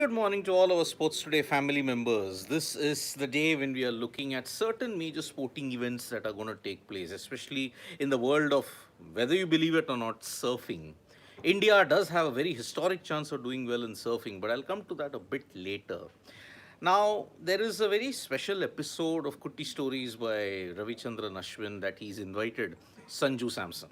Good morning to all our Sports Today family members. This is the day when we are looking at certain major sporting events that are going to take place, especially in the world of, whether you believe it or not, surfing. India does have a very historic chance of doing well in surfing, but I'll come to that a bit later. Now, there is a very special episode of Kutti Stories by Ravichandran Ashwin that he's invited Sanju Samson.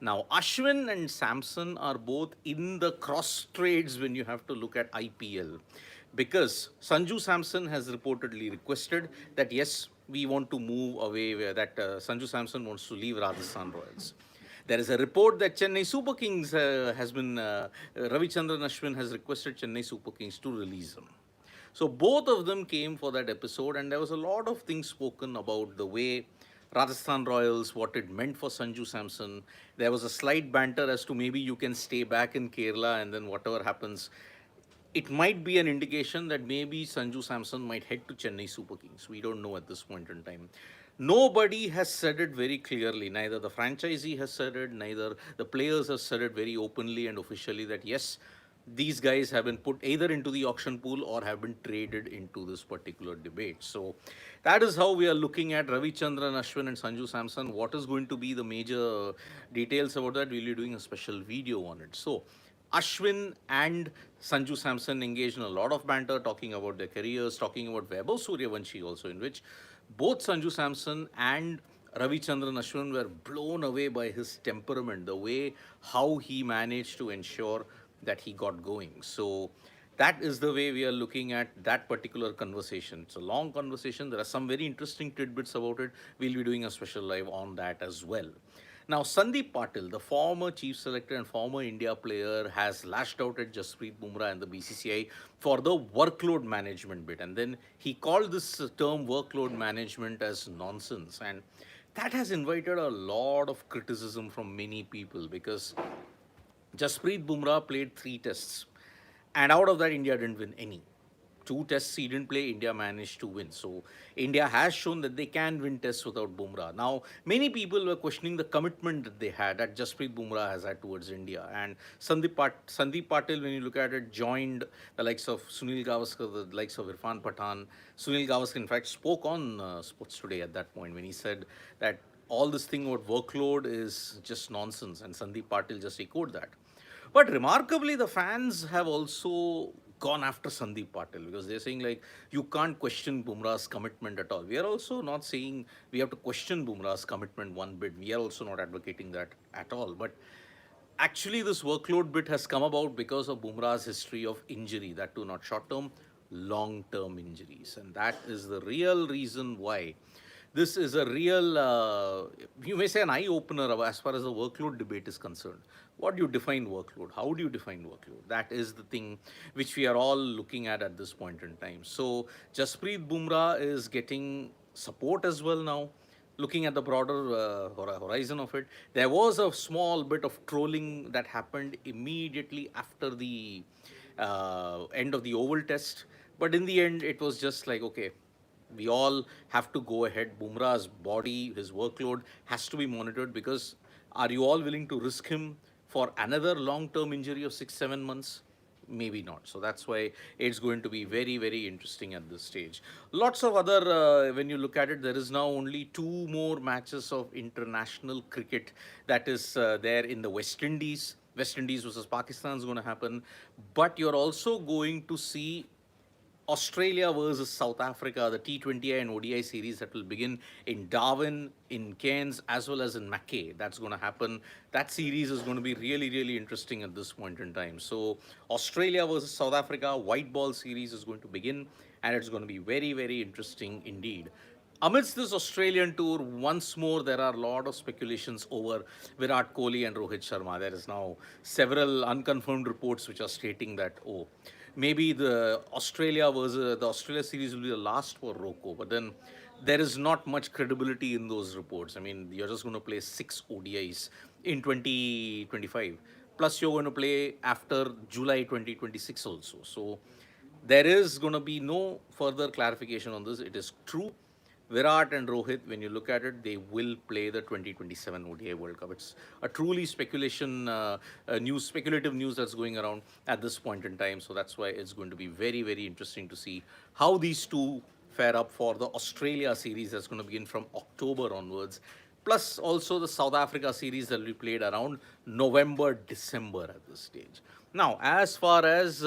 Now, Ashwin and Samson are both in the cross trades when you have to look at IPL because Sanju Samson has reportedly requested that yes, we want to move away, that Sanju Samson wants to leave Rajasthan Royals. There is a report that Chennai Super Kings Ravichandran Ashwin has requested Chennai Super Kings to release him. So both of them came for that episode, and there was a lot of things spoken about the way Rajasthan Royals, what it meant for Sanju Samson. There was a slight banter as to maybe you can stay back in Kerala and then whatever happens. It might be an indication that maybe Sanju Samson might head to Chennai Super Kings. We don't know at this point in time. Nobody has said it very clearly. Neither the franchisee has said it, neither the players have said it very openly and officially that yes, these guys have been put either into the auction pool or have been traded into this particular debate. So that is how we are looking at Ravi Chandran, Ashwin, and Sanju Samson. What is going to be the major details about that? We'll be doing a special video on it. So Ashwin and Sanju Samson engaged in a lot of banter, talking about their careers, talking about Vaibhav Suryavanshi also, in which both Sanju Samson and Ravi Chandran Ashwin were blown away by his temperament, the way how he managed to ensure that he got going. So that is the way we are looking at that particular conversation. It's a long conversation. There are some very interesting tidbits about it. We'll be doing a special live on that as well. Now, Sandeep Patil, the former chief selector and former India player, has lashed out at Jasprit Bumrah and the BCCI for the workload management bit. And then he called this term workload management as nonsense. And that has invited a lot of criticism from many people because Jasprit Bumrah played 3 tests, and out of that, India didn't win any. 2 tests he didn't play, India managed to win. So India has shown that they can win tests without Bumrah. Now, many people were questioning the commitment that they had, that Jasprit Bumrah has had towards India. And Sandeep Patil, when you look at it, joined the likes of Sunil Gavaskar, the likes of Irfan Pathan. Sunil Gavaskar, in fact, spoke on Sports Today at that point when he said that all this thing about workload is just nonsense, and Sandeep Patil just echoed that. But remarkably, the fans have also gone after Sandeep Patil because they're saying like you can't question Bumrah's commitment at all. We are also not saying we have to question Bumrah's commitment one bit. We are also not advocating that at all. But actually, this workload bit has come about because of Bumrah's history of injury, that too not short term, long term injuries. And that is the real reason why this is a real, you may say, an eye opener as far as the workload debate is concerned. What do you define workload? How do you define workload? That is the thing which we are all looking at this point in time. So, Jasprit Bumrah is getting support as well now. Looking at the broader horizon of it, there was a small bit of trolling that happened immediately after the end of the Oval Test. But in the end, it was just like, okay, we all have to go ahead. Bumrah's body, his workload has to be monitored because are you all willing to risk him for another long term injury of 6, 7 months? Maybe not. So that's why it's going to be very, very interesting at this stage. Lots of other, when you look at it, there is now only 2 more matches of international cricket that is there in the West Indies. West Indies versus Pakistan is going to happen. But you're also going to see Australia versus South Africa, the T20I and ODI series that will begin in Darwin, in Cairns, as well as in Mackay. That's going to happen. That series is going to be really, really interesting at this point in time. So, Australia versus South Africa white ball series is going to begin, and it's going to be very, very interesting indeed. Amidst this Australian tour, once more there are a lot of speculations over Virat Kohli and Rohit Sharma. There is now several unconfirmed reports which are stating that, oh, maybe the Australia series will be the last for Rocco, but then there is not much credibility in those reports. I mean, you're just going to play 6 ODIs in 2025. Plus, you're going to play after July 2026 also. So, there is going to be no further clarification on this. It is true. Virat and Rohit, when you look at it, they will play the 2027 ODI World Cup. It's a truly speculative news that's going around at this point in time. So that's why it's going to be very, very interesting to see how these two fare up for the Australia series that's going to begin from October onwards. Plus, also the South Africa series that will be played around November, December at this stage. Now, as far as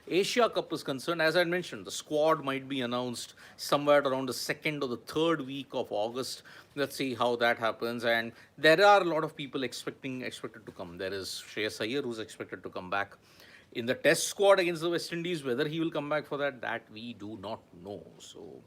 Asia Cup is concerned, as I mentioned, the squad might be announced somewhere around the second or the third week of August. Let's see how that happens. And there are a lot of people expected to come. There is Shreyas Iyer who's expected to come back in the Test squad against the West Indies. Whether he will come back for that we do not know. So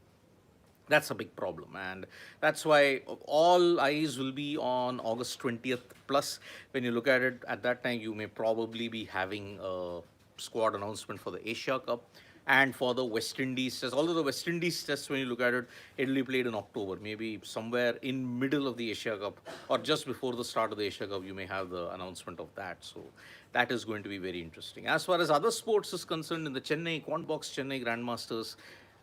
that's a big problem, and that's why all eyes will be on August 20th. Plus, when you look at it, at that time you may probably be having a squad announcement for the Asia Cup and for the West Indies test. Although the West Indies test, when you look at it, it will be played in October, maybe somewhere in middle of the Asia Cup or just before the start of the Asia Cup, you may have the announcement of that. So that is going to be very interesting. As far as other sports is concerned, in the Chennai Quant Box Chennai Grandmasters,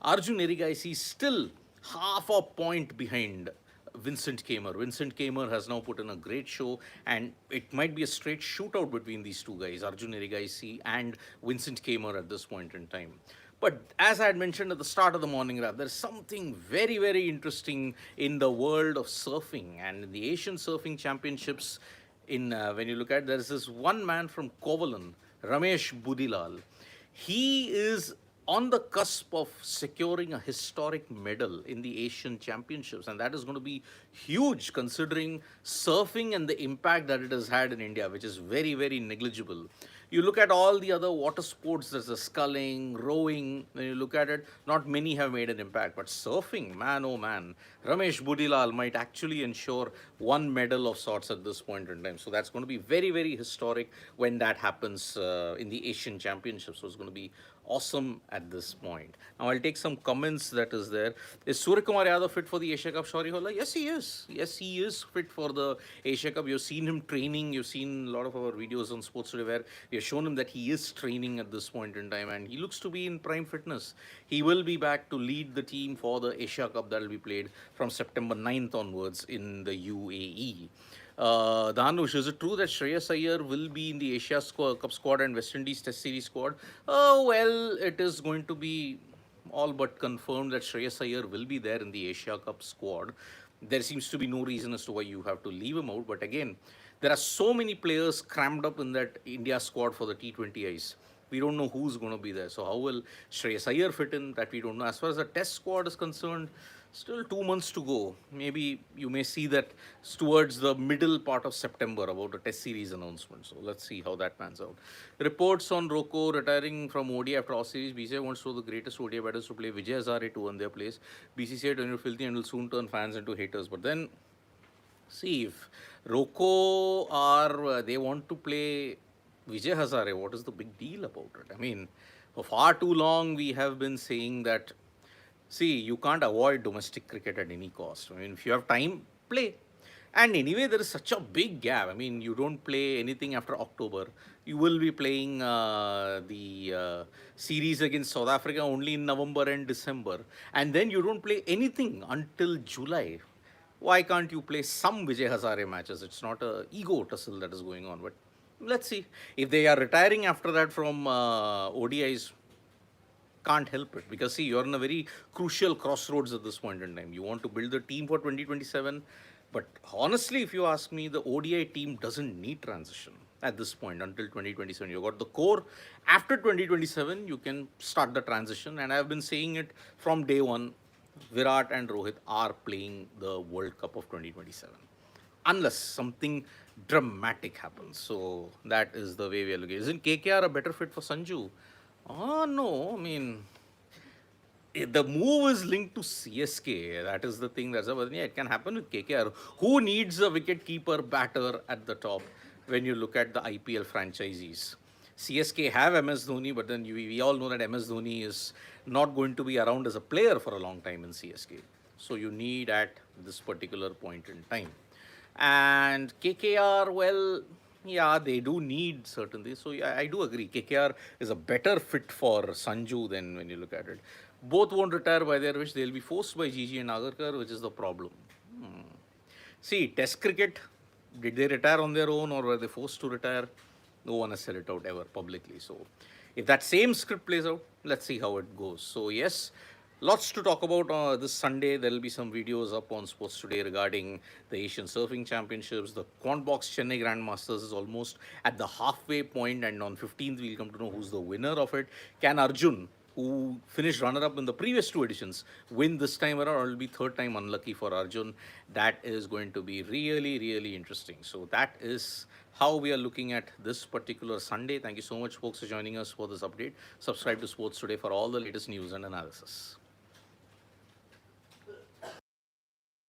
Arjun Erigaisi still half a point behind Vincent Kamer. Vincent Kamer has now put in a great show, and it might be a straight shootout between these two guys, Arjun Erigaisi and Vincent Kamer at this point in time. But as I had mentioned at the start of the morning, there's something very, very interesting in the world of surfing and in the Asian Surfing Championships. When you look at, there's this one man from Kovalan, Ramesh Budilal. He is on the cusp of securing a historic medal in the Asian Championships, and that is going to be huge considering surfing and the impact that it has had in India, which is very, very negligible. You look at all the other water sports, there's the sculling, rowing, when you look at it, not many have made an impact. But surfing, man, oh man, Ramesh Budilal might actually ensure one medal of sorts at this point in time. So that's going to be very, very historic when that happens in the Asian Championships. So it's going to be awesome at this point. Now I'll take some comments that is there. Is Surya Kumar Yadav fit for the Asia Cup, Shauri Holla? Yes, he is. Yes, he is fit for the Asia Cup. You've seen him training. You've seen a lot of our videos on Sports Today where we have shown him that he is training at this point in time, and he looks to be in prime fitness. He will be back to lead the team for the Asia Cup that will be played from September 9th onwards in the UAE. Dhanush, is it true that Shreyas Iyer will be in the Cup squad and West Indies Test Series squad? Oh, well, it is going to be all but confirmed that Shreyas Iyer will be there in the Asia Cup squad. There seems to be no reason as to why you have to leave him out. But again, there are so many players crammed up in that India squad for the T20Is. We don't know who's going to be there. So how will Shreyas Iyer fit in? That we don't know. As far as the Test squad is concerned, still 2 months to go. Maybe you may see that towards the middle part of September about a Test series announcement. So let's see how that pans out. Reports on Rocco retiring from ODI after All Series. BCCI wants to show the greatest ODI batters to play Vijay Hazare to earn their place. BCCI turned filthy and will soon turn fans into haters. But then, see, if Rocco they want to play Vijay Hazare, what is the big deal about it? I mean, for far too long we have been saying that, see, you can't avoid domestic cricket at any cost. I mean, if you have time, play. And anyway, there is such a big gap. I mean, you don't play anything after October. You will be playing the series against South Africa only in November and December. And then you don't play anything until July. Why can't you play some Vijay Hazare matches? It's not a ego tussle that is going on. But let's see. If they are retiring after that from ODIs, can't help it, because see, you're in a very crucial crossroads at this point in time. You want to build the team for 2027, but honestly, if you ask me, the ODI team doesn't need transition at this point until 2027. You got the core. After 2027, you can start the transition, and I've been saying it from day one. Virat and Rohit are playing the World Cup of 2027 unless something dramatic happens. So that is the way we are looking. Isn't KKR a better fit for Sanju? Oh, no. I mean, the move is linked to CSK. That is the thing. But yeah, it can happen with KKR. Who needs a wicket-keeper batter at the top when you look at the IPL franchisees? CSK have MS Dhoni, but then we all know that MS Dhoni is not going to be around as a player for a long time in CSK. So you need at this particular point in time. And KKR, well, Yeah, they do need certain things. So yeah, I do agree. KKR is a better fit for Sanju than when you look at it. Both won't retire by their wish. They'll be forced by Gigi and Agarkar, which is the problem. See, Test cricket, did they retire on their own or were they forced to retire? No one has said it out ever publicly. So, if that same script plays out, let's see how it goes. So, yes, lots to talk about this Sunday. There will be some videos up on Sports Today regarding the Asian Surfing Championships. The Quant Box Chennai Grandmasters is almost at the halfway point, and on 15th, we'll come to know who's the winner of it. Can Arjun, who finished runner-up in the previous two editions, win this time around, or it'll be third time unlucky for Arjun? That is going to be really, really interesting. So that is how we are looking at this particular Sunday. Thank you so much, folks, for joining us for this update. Subscribe to Sports Today for all the latest news and analysis.